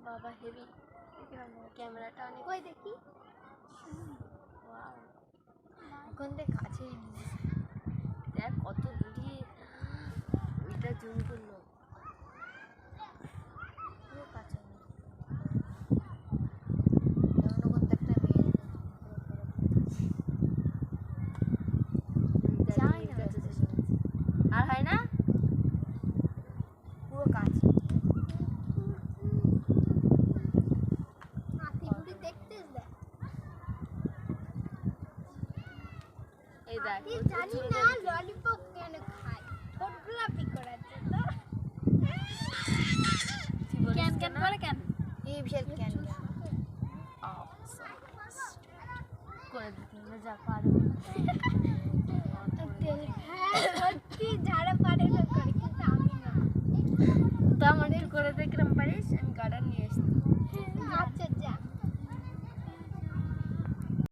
বাবা হেভি ক্যামেরাটা অনেক ওই দেখি ওখান থেকে কাছেই দেখ কত দূরে এটা জুম করলো পুরো কাছে আর হয় না পুরো কাছে জানি না ললিপপ কেন খায় ফটোগ্রাফি করার জন্য ক্যান ক্যান করে ক্যান এই বিশাল ক্যান করে দিতে যা পারো সত্যি যারা পারে না করে কিন্তু আমি না তেমন